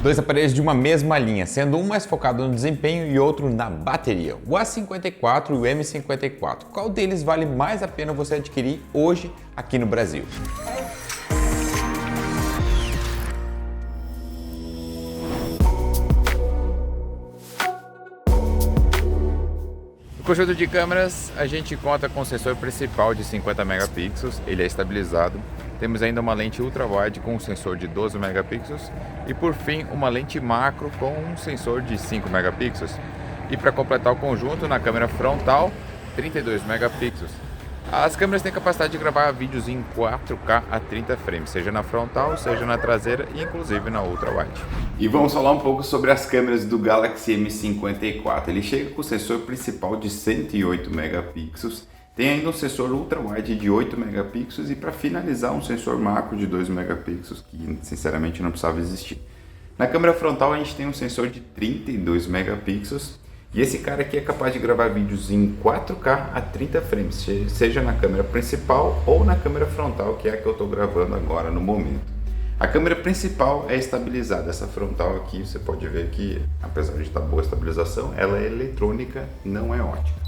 Dois aparelhos de uma mesma linha, sendo um mais focado no desempenho e outro na bateria, o A54 e o M54. Qual deles vale mais a pena você adquirir hoje aqui no Brasil? No conjunto de câmeras, a gente conta com o sensor principal de 50 megapixels, ele é estabilizado. Temos ainda uma lente ultra-wide com um sensor de 12 megapixels e, por fim, uma lente macro com um sensor de 5 megapixels. E para completar o conjunto, na câmera frontal, 32 megapixels. As câmeras têm capacidade de gravar vídeos em 4K a 30 frames, seja na frontal, seja na traseira e inclusive na ultra-wide. E vamos falar um pouco sobre as câmeras do Galaxy M54. Ele chega com o sensor principal de 108 megapixels. Tem ainda um sensor ultra-wide de 8 megapixels e, para finalizar, um sensor macro de 2 megapixels, que sinceramente não precisava existir. Na câmera frontal a gente tem um sensor de 32 megapixels e esse cara aqui é capaz de gravar vídeos em 4K a 30 frames, seja na câmera principal ou na câmera frontal, que é a que eu estou gravando agora no momento. A câmera principal é estabilizada, essa frontal aqui você pode ver que, apesar de estar boa a estabilização, ela é eletrônica, não é ótica.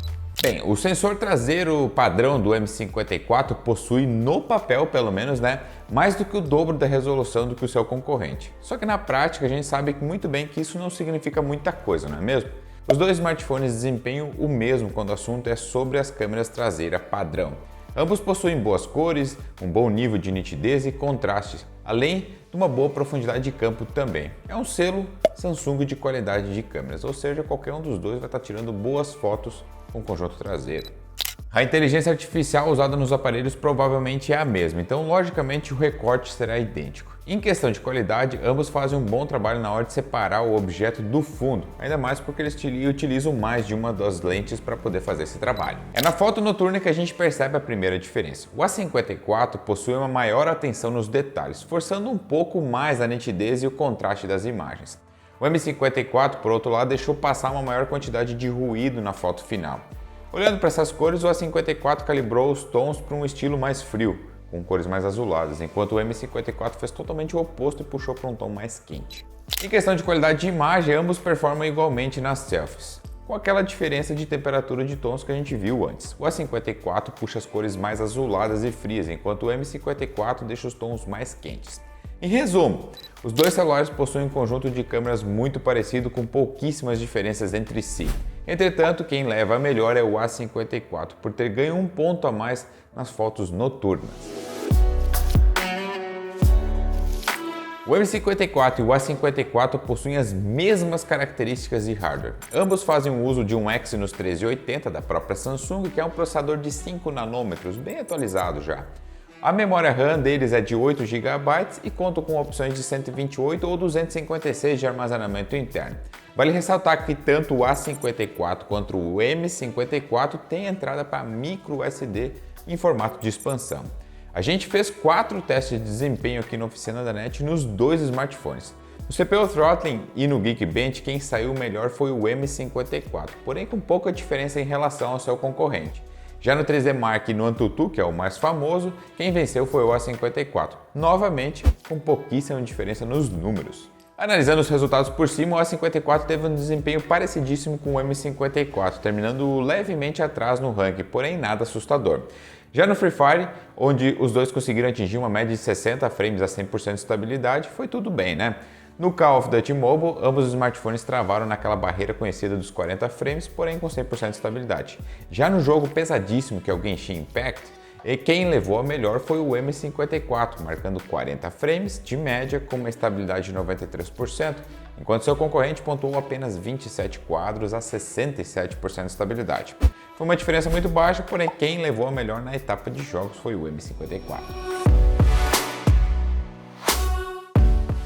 Bem, o sensor traseiro padrão do M54 possui, no papel pelo menos, mais do que o dobro da resolução do que o seu concorrente. Só que na prática a gente sabe muito bem que isso não significa muita coisa, não é mesmo? Os dois smartphones desempenham o mesmo quando o assunto é sobre as câmeras traseiras padrão. Ambos possuem boas cores, um bom nível de nitidez e contraste, além de uma boa profundidade de campo também. É um selo Samsung de qualidade de câmeras, ou seja, qualquer um dos dois vai estar tirando boas fotos com o conjunto traseiro. A inteligência artificial usada nos aparelhos provavelmente é a mesma, então logicamente o recorte será idêntico. Em questão de qualidade, ambos fazem um bom trabalho na hora de separar o objeto do fundo, ainda mais porque eles utilizam mais de uma das lentes para poder fazer esse trabalho. É na foto noturna que a gente percebe a primeira diferença. O A54 possui uma maior atenção nos detalhes, forçando um pouco mais a nitidez e o contraste das imagens. O M54, por outro lado, deixou passar uma maior quantidade de ruído na foto final. Olhando para essas cores, o A54 calibrou os tons para um estilo mais frio, com cores mais azuladas, enquanto o M54 fez totalmente o oposto e puxou para um tom mais quente. Em questão de qualidade de imagem, ambos performam igualmente nas selfies, com aquela diferença de temperatura de tons que a gente viu antes. O A54 puxa as cores mais azuladas e frias, enquanto o M54 deixa os tons mais quentes. Em resumo, os dois celulares possuem um conjunto de câmeras muito parecido com pouquíssimas diferenças entre si. Entretanto, quem leva a melhor é o A54, por ter ganho um ponto a mais nas fotos noturnas. O M54 e o A54 possuem as mesmas características de hardware. Ambos fazem uso de um Exynos 1380 da própria Samsung, que é um processador de 5 nanômetros, bem atualizado já. A memória RAM deles é de 8 GB e conta com opções de 128 ou 256 de armazenamento interno. Vale ressaltar que tanto o A54 quanto o M54 têm entrada para micro SD em formato de expansão. A gente fez 4 testes de desempenho aqui na oficina da NET nos dois smartphones. No CPU Throttling e no Geekbench, quem saiu melhor foi o M54, porém com pouca diferença em relação ao seu concorrente. Já no 3D Mark e no Antutu, que é o mais famoso, quem venceu foi o A54, novamente com pouquíssima diferença nos números. Analisando os resultados por cima, o A54 teve um desempenho parecidíssimo com o M54, terminando levemente atrás no ranking, porém nada assustador. Já no Free Fire, onde os dois conseguiram atingir uma média de 60 frames a 100% de estabilidade, foi tudo bem, né? No Call of Duty Mobile, ambos os smartphones travaram naquela barreira conhecida dos 40 frames, porém com 100% de estabilidade. Já no jogo pesadíssimo que é o Genshin Impact, quem levou a melhor foi o M54, marcando 40 frames de média com uma estabilidade de 93%, enquanto seu concorrente pontuou apenas 27 quadros a 67% de estabilidade. Foi uma diferença muito baixa, porém quem levou a melhor na etapa de jogos foi o M54.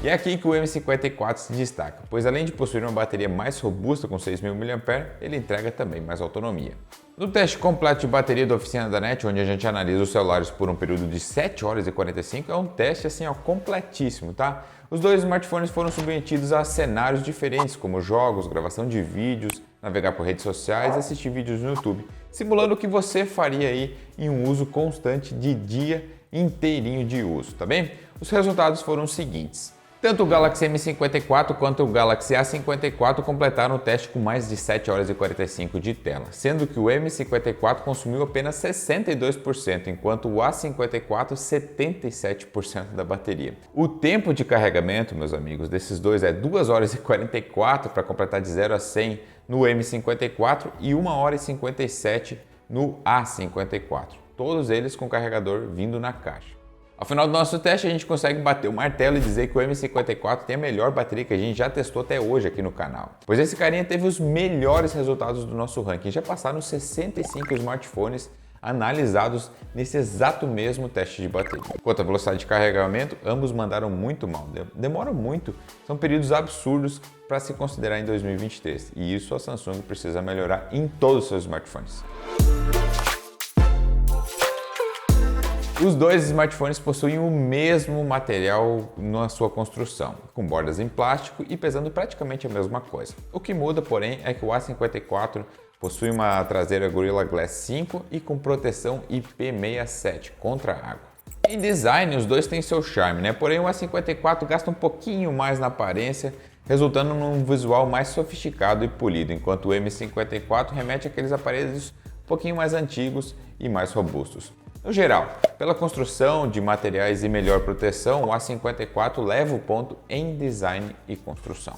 E é aqui que o M54 se destaca, pois além de possuir uma bateria mais robusta com 6.000 mAh, ele entrega também mais autonomia. No teste completo de bateria da oficina da NET, onde a gente analisa os celulares por um período de 7 horas e 45, é um teste completíssimo, tá? Os dois smartphones foram submetidos a cenários diferentes, como jogos, gravação de vídeos, navegar por redes sociais e assistir vídeos no YouTube, simulando o que você faria aí em um uso constante de dia inteirinho de uso, tá bem? Os resultados foram os seguintes. Tanto o Galaxy M54 quanto o Galaxy A54 completaram o teste com mais de 7 horas e 45 de tela, sendo que o M54 consumiu apenas 62%, enquanto o A54 77% da bateria. O tempo de carregamento, meus amigos, desses dois é 2 horas e 44 para completar de 0 a 100 no M54 e 1 hora e 57 no A54, todos eles com carregador vindo na caixa. Ao final do nosso teste, a gente consegue bater o martelo e dizer que o M54 tem a melhor bateria que a gente já testou até hoje aqui no canal. Pois esse carinha teve os melhores resultados do nosso ranking. Já passaram 65 smartphones analisados nesse exato mesmo teste de bateria. Quanto à velocidade de carregamento, ambos mandaram muito mal. Demoram muito, são períodos absurdos para se considerar em 2023. E isso a Samsung precisa melhorar em todos os seus smartphones. Os dois smartphones possuem o mesmo material na sua construção, com bordas em plástico e pesando praticamente a mesma coisa. O que muda, porém, é que o A54 possui uma traseira Gorilla Glass 5 e com proteção IP67 contra a água. Em design, os dois têm seu charme, né? Porém, o A54 gasta um pouquinho mais na aparência, resultando num visual mais sofisticado e polido, enquanto o M54 remete àqueles aparelhos um pouquinho mais antigos e mais robustos. No geral, pela construção de materiais e melhor proteção, o A54 leva o ponto em design e construção.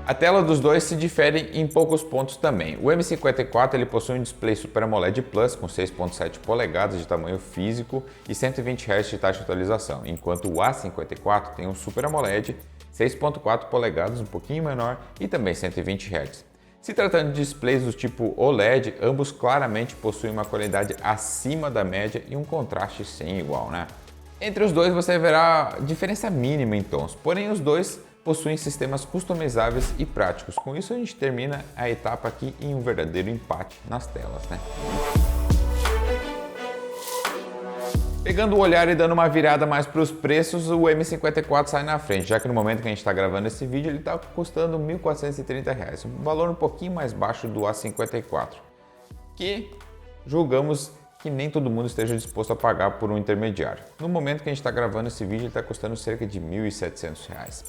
A tela dos dois se difere em poucos pontos também. O M54 ele possui um display Super AMOLED Plus com 6.7 polegadas de tamanho físico e 120 Hz de taxa de atualização, enquanto o A54 tem um Super AMOLED 6.4 polegadas, um pouquinho menor, e também 120 Hz. Se tratando de displays do tipo OLED, ambos claramente possuem uma qualidade acima da média e um contraste sem igual, né? Entre os dois você verá diferença mínima em tons, porém os dois possuem sistemas customizáveis e práticos. Com isso a gente termina a etapa aqui em um verdadeiro empate nas telas, né? Pegando o olhar e dando uma virada mais para os preços, o M54 sai na frente, já que no momento que a gente está gravando esse vídeo ele está custando R$ 1.430, um valor um pouquinho mais baixo do A54, que julgamos que nem todo mundo esteja disposto a pagar por um intermediário. No momento que a gente está gravando esse vídeo ele está custando cerca de R$ 1.700.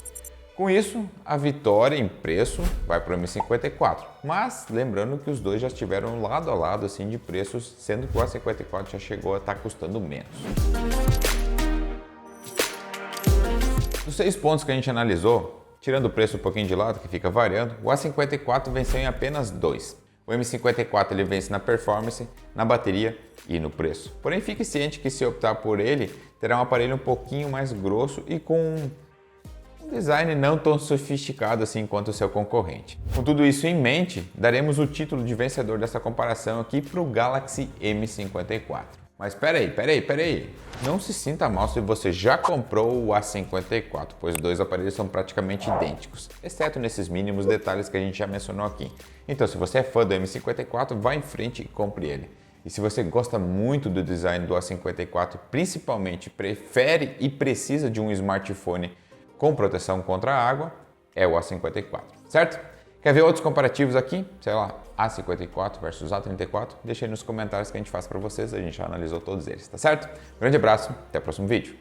Com isso, a vitória em preço vai para o M54, mas lembrando que os dois já estiveram lado a lado assim de preços, sendo que o A54 já chegou a estar custando menos. Dos 6 pontos que a gente analisou, tirando o preço um pouquinho de lado, que fica variando, o A54 venceu em apenas 2. O M54 ele vence na performance, na bateria e no preço. Porém, fique ciente que se optar por ele, terá um aparelho um pouquinho mais grosso e com design não tão sofisticado assim quanto o seu concorrente. Com tudo isso em mente, daremos o título de vencedor dessa comparação aqui para o Galaxy M54. Mas peraí, não se sinta mal se você já comprou o A54, pois os dois aparelhos são praticamente idênticos, exceto nesses mínimos detalhes que a gente já mencionou aqui. Então se você é fã do M54, vá em frente e compre ele. E se você gosta muito do design do A54, principalmente prefere e precisa de um smartphone com proteção contra a água, é o A54, certo? Quer ver outros comparativos aqui? Sei lá, A54 versus A34? Deixa aí nos comentários que a gente faz para vocês, a gente já analisou todos eles, tá certo? Grande abraço, até o próximo vídeo.